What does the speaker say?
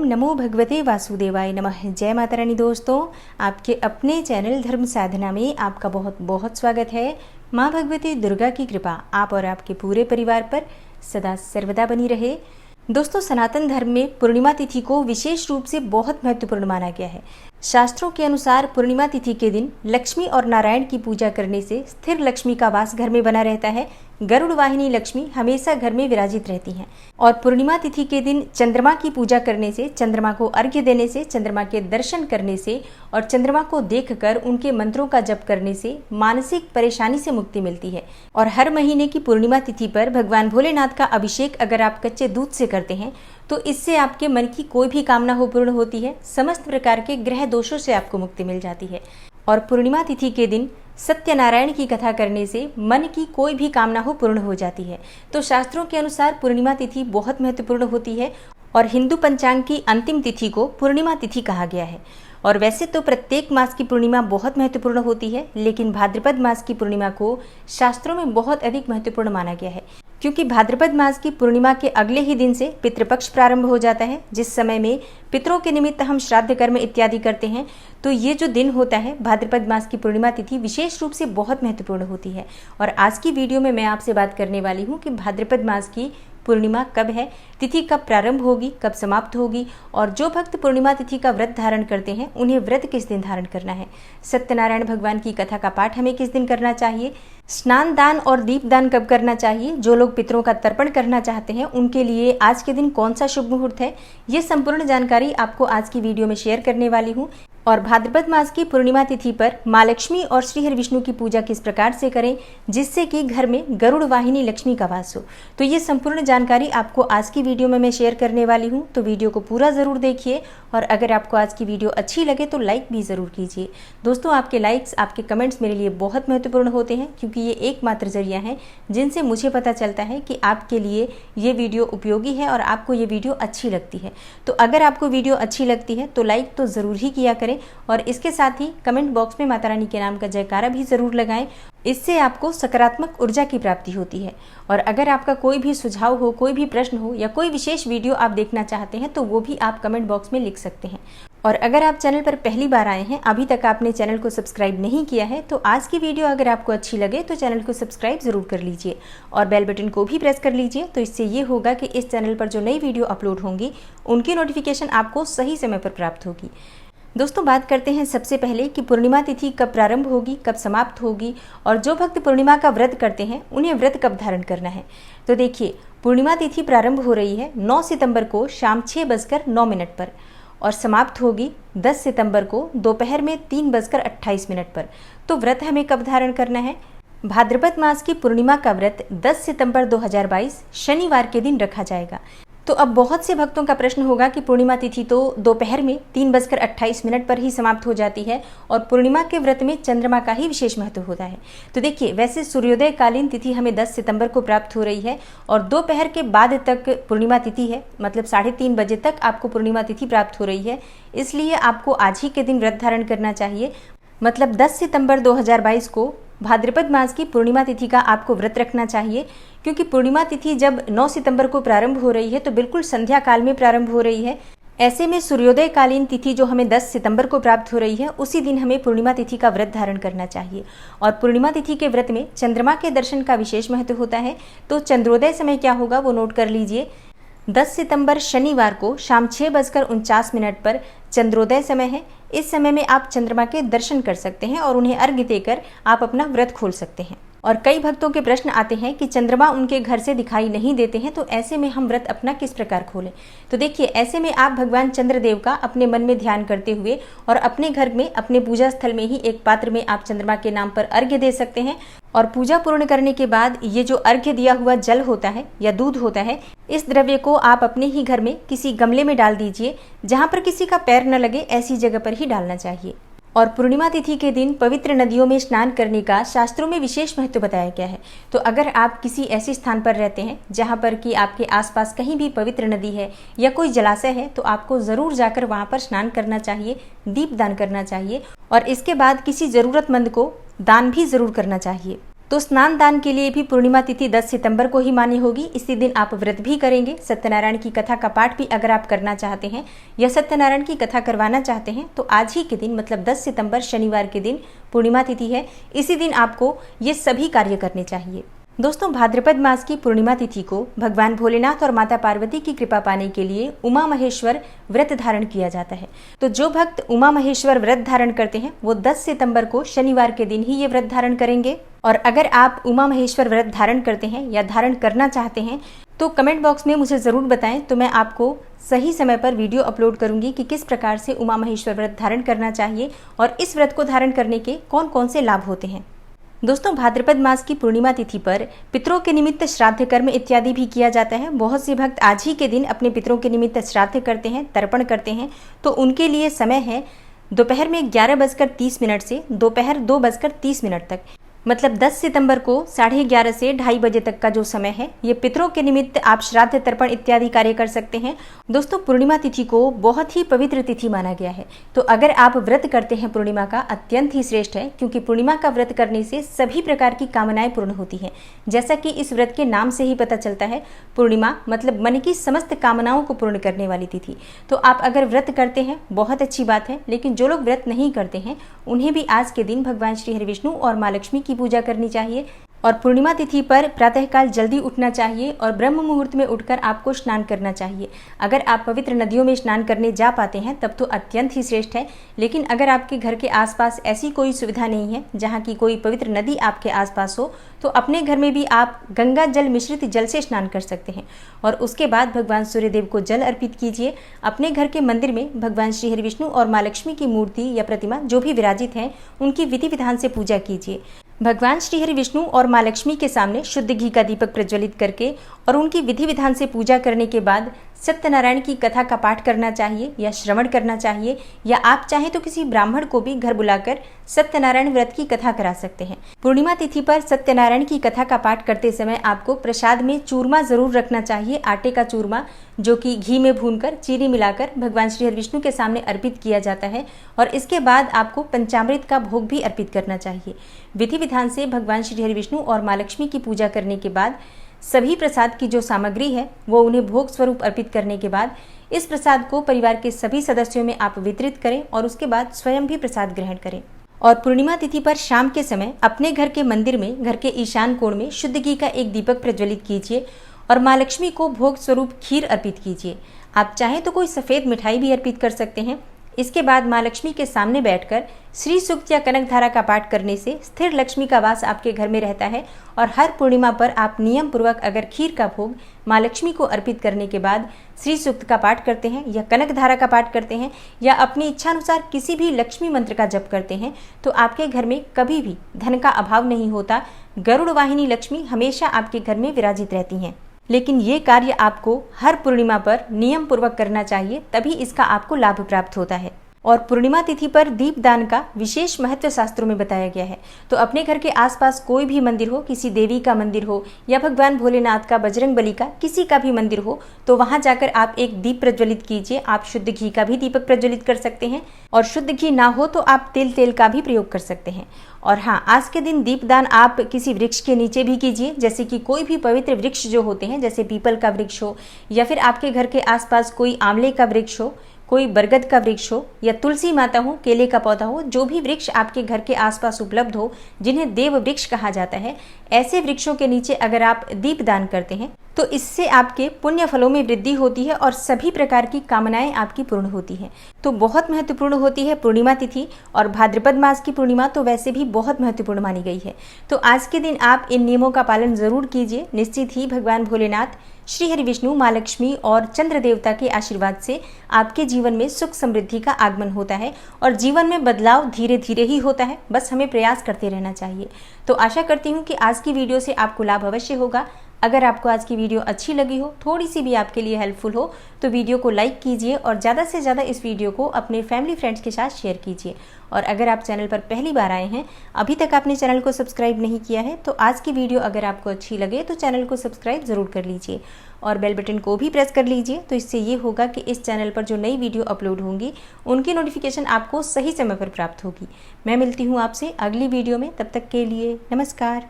ओम नमो भगवते वासुदेवाय नमः। जय माता रानी। दोस्तों, आपके अपने चैनल धर्म साधना में आपका बहुत बहुत स्वागत है। माँ भगवती दुर्गा की कृपा आप और आपके पूरे परिवार पर सदा सर्वदा बनी रहे। दोस्तों, सनातन धर्म में पूर्णिमा तिथि को विशेष रूप से बहुत महत्वपूर्ण माना गया है। शास्त्रों के अनुसार पूर्णिमा तिथि के दिन लक्ष्मी और नारायण की पूजा करने से स्थिर लक्ष्मी का वास घर में बना रहता है। गरुड़ वाहिनी लक्ष्मी हमेशा घर में विराजित रहती हैं। और पूर्णिमा तिथि के दिन चंद्रमा की पूजा करने से, चंद्रमा को अर्घ्य देने से, चंद्रमा के दर्शन करने से और चंद्रमा को देखकर उनके मंत्रों का जप करने से मानसिक परेशानी से मुक्ति मिलती है। और हर महीने की पूर्णिमा तिथि पर भगवान भोलेनाथ का अभिषेक अगर आप कच्चे दूध से करते हैं तो इससे आपके मन की कोई भी कामना हो पूर्ण होती है। समस्त प्रकार के ग्रह दोषों से आपको मुक्ति मिल जाती है। और पूर्णिमा तिथि के दिन सत्यनारायण की कथा करने से मन की कोई भी कामना हो पूर्ण हो जाती है। तो शास्त्रों के अनुसार पूर्णिमा तिथि बहुत महत्वपूर्ण होती है और हिंदू पंचांग की अंतिम तिथि को पूर्णिमा तिथि कहा गया है। और वैसे तो प्रत्येक मास की पूर्णिमा बहुत महत्वपूर्ण होती है, लेकिन भाद्रपद मास की पूर्णिमा को शास्त्रों में बहुत अधिक महत्वपूर्ण माना गया है, क्योंकि भाद्रपद मास की पूर्णिमा के अगले ही दिन से पितृपक्ष प्रारंभ हो जाता है, जिस समय में पितरों के निमित्त हम श्राद्ध कर्म इत्यादि करते हैं। तो ये जो दिन होता है भाद्रपद मास की पूर्णिमा तिथि विशेष रूप से बहुत महत्वपूर्ण होती है। और आज की वीडियो में मैं आपसे बात करने वाली हूँ कि भाद्रपद मास की पूर्णिमा कब है, तिथि कब प्रारंभ होगी, कब समाप्त होगी, और जो भक्त पूर्णिमा तिथि का व्रत धारण करते हैं उन्हें व्रत किस दिन धारण करना है, सत्यनारायण भगवान की कथा का पाठ हमें किस दिन करना चाहिए, स्नान दान और दीप दान कब करना चाहिए, जो लोग पितरों का तर्पण करना चाहते हैं उनके लिए आज के दिन कौन सा शुभ मुहूर्त है, ये संपूर्ण जानकारी आपको आज की वीडियो में शेयर करने वाली हूँ। और भाद्रपद मास की पूर्णिमा तिथि पर माँ लक्ष्मी और श्री हरि विष्णु की पूजा किस प्रकार से करें जिससे कि घर में गरुड़ वाहिनी लक्ष्मी का वास हो, तो ये संपूर्ण जानकारी आपको आज की वीडियो में मैं शेयर करने वाली हूँ। तो वीडियो को पूरा ज़रूर देखिए और अगर आपको आज की वीडियो अच्छी लगे तो लाइक भी ज़रूर कीजिए। दोस्तों, आपके लाइक्स, आपके कमेंट्स मेरे लिए बहुत महत्वपूर्ण होते हैं, क्योंकि ये एकमात्र जरिया है जिनसे मुझे पता चलता है कि आपके लिए ये वीडियो उपयोगी है और आपको ये वीडियो अच्छी लगती है। तो अगर आपको वीडियो अच्छी लगती है तो लाइक तो ज़रूर ही किया करें और इसके साथ ही कमेंट बॉक्स में माता रानी के नाम का जयकारा भी ज़रूर लगाएं। इससे आपको सकारात्मक ऊर्जा की प्राप्ति होती है। और अगर आपका कोई भी सुझाव हो, कोई भी प्रश्न हो या कोई विशेष वीडियो आप देखना चाहते हैं तो वो भी आप कमेंट बॉक्स में लिख सकते हैं। और अगर आप चैनल पर पहली बार आए हैं, अभी तक आपने चैनल को सब्सक्राइब नहीं किया है, तो आज की वीडियो अगर आपको अच्छी लगे तो चैनल को सब्सक्राइब ज़रूर कर लीजिए और बेल बटन को भी प्रेस कर लीजिए। तो इससे ये होगा कि इस चैनल पर जो नई वीडियो अपलोड होंगी उनकी नोटिफिकेशन आपको सही समय पर प्राप्त होगी। दोस्तों, बात करते हैं सबसे पहले कि पूर्णिमा तिथि कब प्रारंभ होगी, कब समाप्त होगी और जो भक्त पूर्णिमा का व्रत करते हैं उन्हें व्रत कब धारण करना है। तो देखिए, पूर्णिमा तिथि प्रारंभ हो रही है 9 सितंबर को शाम 6:09 पर और समाप्त होगी 10 सितंबर को दोपहर में 3:28 पर। तो व्रत हमें कब धारण करना है? भाद्रपद मास की पूर्णिमा का व्रत 10 सितंबर 2022 शनिवार के दिन रखा जाएगा। तो अब बहुत से भक्तों का प्रश्न होगा कि पूर्णिमा तिथि तो दोपहर में 3:28 पर ही समाप्त हो जाती है और पूर्णिमा के व्रत में चंद्रमा का ही विशेष महत्व होता है। तो देखिए, वैसे सूर्योदय कालीन तिथि हमें 10 सितंबर को प्राप्त हो रही है और दोपहर के बाद तक पूर्णिमा तिथि है, मतलब 3:30 बजे तक आपको पूर्णिमा तिथि प्राप्त हो रही है। इसलिए आपको आज ही के दिन व्रत धारण करना चाहिए, मतलब 10 सितंबर 2022 को भाद्रपद मास की पूर्णिमा तिथि का आपको व्रत रखना चाहिए, क्योंकि पूर्णिमा तिथि जब 9 सितंबर को प्रारंभ हो रही है तो बिल्कुल संध्या काल में प्रारंभ हो रही है। ऐसे में सूर्योदय कालीन तिथि जो हमें 10 सितंबर को प्राप्त हो रही है उसी दिन हमें पूर्णिमा तिथि का व्रत धारण करना चाहिए। और पूर्णिमा तिथि के व्रत में चंद्रमा के दर्शन का विशेष महत्व होता है। तो चंद्रोदय समय क्या होगा वो नोट कर लीजिए। 10 सितंबर शनिवार को शाम 6:49 पर चंद्रोदय समय है। इस समय में आप चंद्रमा के दर्शन कर सकते हैं और उन्हें अर्घ्य देकर आप अपना व्रत खोल सकते हैं। और कई भक्तों के प्रश्न आते हैं कि चंद्रमा उनके घर से दिखाई नहीं देते हैं, तो ऐसे में हम व्रत अपना किस प्रकार खोलें। तो देखिए, ऐसे में आप भगवान चंद्रदेव का अपने मन में ध्यान करते हुए और अपने घर में, अपने पूजा स्थल में ही एक पात्र में आप चंद्रमा के नाम पर अर्घ्य दे सकते हैं। और पूजा पूर्ण करने के बाद ये जो अर्घ्य दिया हुआ जल होता है या दूध होता है, इस द्रव्य को आप अपने ही घर में किसी गमले में डाल दीजिए। जहाँ पर किसी का पैर न लगे ऐसी जगह पर ही डालना चाहिए। और पूर्णिमा तिथि के दिन पवित्र नदियों में स्नान करने का शास्त्रों में विशेष महत्व बताया गया है। तो अगर आप किसी ऐसे स्थान पर रहते हैं जहां पर कि आपके आसपास कहीं भी पवित्र नदी है या कोई जलाशय है, तो आपको ज़रूर जाकर वहां पर स्नान करना चाहिए, दीप दान करना चाहिए और इसके बाद किसी ज़रूरतमंद को दान भी ज़रूर करना चाहिए। तो स्नान दान के लिए भी पूर्णिमा तिथि 10 सितंबर को ही मान्य होगी। इसी दिन आप व्रत भी करेंगे। सत्यनारायण की कथा का पाठ भी अगर आप करना चाहते हैं या सत्यनारायण की कथा करवाना चाहते हैं तो आज ही के दिन मतलब 10 सितंबर शनिवार के दिन पूर्णिमा तिथि है, इसी दिन आपको ये सभी कार्य करने चाहिए। दोस्तों, भाद्रपद मास की पूर्णिमा तिथि को भगवान भोलेनाथ और माता पार्वती की कृपा पाने के लिए उमा महेश्वर व्रत धारण किया जाता है। तो जो भक्त उमा महेश्वर व्रत धारण करते हैं वो 10 सितंबर को शनिवार के दिन ही ये व्रत धारण करेंगे। और अगर आप उमा महेश्वर व्रत धारण करते हैं या धारण करना चाहते हैं तो कमेंट बॉक्स में मुझे ज़रूर बताएं, तो मैं आपको सही समय पर वीडियो अपलोड करूंगी कि किस प्रकार से उमा महेश्वर व्रत धारण करना चाहिए और इस व्रत को धारण करने के कौन कौन से लाभ होते हैं। दोस्तों, भाद्रपद मास की पूर्णिमा तिथि पर पितरों के निमित्त श्राद्ध कर्म इत्यादि भी किया जाता है। बहुत से भक्त आज ही के दिन अपने पितरों के निमित्त श्राद्ध करते हैं, तर्पण करते हैं। तो उनके लिए समय है दोपहर में 11:30 से दोपहर 2:30 तक, मतलब 10 सितंबर को 11:30 से 2:30 बजे तक का जो समय है, ये पितरों के निमित्त आप श्राद्ध तर्पण इत्यादि कार्य कर सकते हैं। दोस्तों, पूर्णिमा तिथि को बहुत ही पवित्र तिथि माना गया है। तो अगर आप व्रत करते हैं पूर्णिमा का, अत्यंत ही श्रेष्ठ है, क्योंकि पूर्णिमा का व्रत करने से सभी प्रकार की कामनाएं पूर्ण होती हैं। जैसा कि इस व्रत के नाम से ही पता चलता है, पूर्णिमा मतलब मन की समस्त कामनाओं को पूर्ण करने वाली तिथि। तो आप अगर व्रत करते हैं बहुत अच्छी बात है, लेकिन जो लोग व्रत नहीं करते हैं उन्हें भी आज के दिन भगवान श्री हरि विष्णु और माँ लक्ष्मी की पूजा करनी चाहिए। और पूर्णिमा तिथि पर प्रातःकाल जल्दी उठना चाहिए और ब्रह्म मुहूर्त में उठकर आपको स्नान करना चाहिए। अगर आप पवित्र नदियों में स्नान करने जा पाते हैं तब तो अत्यंत ही श्रेष्ठ है, लेकिन अगर आपके घर के आसपास ऐसी कोई सुविधा नहीं है जहाँ की कोई पवित्र नदी आपके आसपास हो, तो अपने घर में भी आप गंगा जल मिश्रित जल से स्नान कर सकते हैं। और उसके बाद भगवान सूर्यदेव को जल अर्पित कीजिए। अपने घर के मंदिर में भगवान श्री हरि विष्णु और माँ लक्ष्मी की मूर्ति या प्रतिमा जो भी विराजित है उनकी विधि विधान से पूजा कीजिए। भगवान श्री हरि विष्णु और माँ लक्ष्मी के सामने शुद्ध घी का दीपक प्रज्वलित करके और उनकी विधि विधान से पूजा करने के बाद सत्यनारायण की कथा का पाठ करना चाहिए या श्रवण करना चाहिए, या आप चाहें तो किसी ब्राह्मण को भी घर बुलाकर सत्यनारायण व्रत की कथा करा सकते हैं। पूर्णिमा तिथि पर सत्यनारायण की कथा का पाठ करते समय आपको प्रसाद में चूरमा जरूर रखना चाहिए, आटे का चूरमा, जो कि घी में भूनकर चीनी मिलाकर भगवान श्री हरि विष्णु के सामने अर्पित किया जाता है। और इसके बाद आपको पंचामृत का भोग भी अर्पित करना चाहिए। विधि विधान से भगवान श्री हरि विष्णु और माँ लक्ष्मी की पूजा करने के बाद सभी प्रसाद की जो सामग्री है वो उन्हें भोग स्वरूप अर्पित करने के बाद इस प्रसाद को परिवार के सभी सदस्यों में आप वितरित करें और उसके बाद स्वयं भी प्रसाद ग्रहण करें। और पूर्णिमा तिथि पर शाम के समय अपने घर के मंदिर में घर के ईशान कोण में शुद्ध घी का एक दीपक प्रज्वलित कीजिए और माँ लक्ष्मी को भोग स्वरूप खीर अर्पित कीजिए। आप चाहें तो कोई सफ़ेद मिठाई भी अर्पित कर सकते हैं। इसके बाद माँ लक्ष्मी के सामने बैठकर श्री सूक्त या कनक धारा का पाठ करने से स्थिर लक्ष्मी का वास आपके घर में रहता है। और हर पूर्णिमा पर आप नियम पूर्वक अगर खीर का भोग माँ लक्ष्मी को अर्पित करने के बाद श्री सूक्त का पाठ करते हैं या कनक धारा का पाठ करते हैं या अपनी इच्छानुसार किसी भी लक्ष्मी मंत्र का जप करते हैं तो आपके घर में कभी भी धन का अभाव नहीं होता। गरुड़ वाहिनी लक्ष्मी हमेशा आपके घर में विराजित रहती हैं। लेकिन ये कार्य आपको हर पूर्णिमा पर नियम पूर्वक करना चाहिए, तभी इसका आपको लाभ प्राप्त होता है। और पूर्णिमा तिथि पर दीपदान का विशेष महत्व शास्त्रों में बताया गया है। तो अपने घर के आसपास कोई भी मंदिर हो, किसी देवी का मंदिर हो या भगवान भोलेनाथ का, बजरंग बली का, किसी का भी मंदिर हो, तो वहां जाकर आप एक दीप प्रज्वलित कीजिए। आप शुद्ध घी का भी दीपक प्रज्वलित कर सकते हैं और शुद्ध घी ना हो तो आप तेल का भी प्रयोग कर सकते हैं। और हाँ, आज के दिन दीपदान आप किसी वृक्ष के नीचे भी कीजिए, जैसे कि कोई भी पवित्र वृक्ष जो होते हैं, जैसे पीपल का वृक्ष हो या फिर आपके घर के आसपास कोई आंवले का वृक्ष हो, कोई बरगद का वृक्ष हो या तुलसी माता हो, केले का पौधा हो, जो भी वृक्ष आपके घर के आसपास उपलब्ध हो, जिन्हें देव वृक्ष कहा जाता है, ऐसे वृक्षों के नीचे अगर आप दीप दान करते हैं तो इससे आपके पुण्य फलों में वृद्धि होती है और सभी प्रकार की कामनाएं आपकी पूर्ण होती हैं। तो बहुत महत्वपूर्ण होती है पूर्णिमा तिथि, और भाद्रपद मास की पूर्णिमा तो वैसे भी बहुत महत्वपूर्ण मानी गई है। तो आज के दिन आप इन नियमों का पालन जरूर कीजिए। निश्चित ही भगवान भोलेनाथ, श्री हरि विष्णु, माँ लक्ष्मी और चंद्र देवता के आशीर्वाद से आपके जीवन में सुख समृद्धि का आगमन होता है और जीवन में बदलाव धीरे धीरे ही होता है। बस हमें प्रयास करते रहना चाहिए। तो आशा करती हूँ कि आज की वीडियो से आपको लाभ अवश्य होगा। अगर आपको आज की वीडियो अच्छी लगी हो, थोड़ी सी भी आपके लिए हेल्पफुल हो, तो वीडियो को लाइक कीजिए और ज़्यादा से ज़्यादा इस वीडियो को अपने फैमिली फ्रेंड्स के साथ शेयर कीजिए। और अगर आप चैनल पर पहली बार आए हैं, अभी तक आपने चैनल को सब्सक्राइब नहीं किया है, तो आज की वीडियो अगर आपको अच्छी लगे तो चैनल को सब्सक्राइब ज़रूर कर लीजिए और बेल बटन को भी प्रेस कर लीजिए। तो इससे ये होगा कि इस चैनल पर जो नई वीडियो अपलोड होंगी उनकी नोटिफिकेशन आपको सही समय पर प्राप्त होगी। मैं मिलती हूँ आपसे अगली वीडियो में, तब तक के लिए नमस्कार।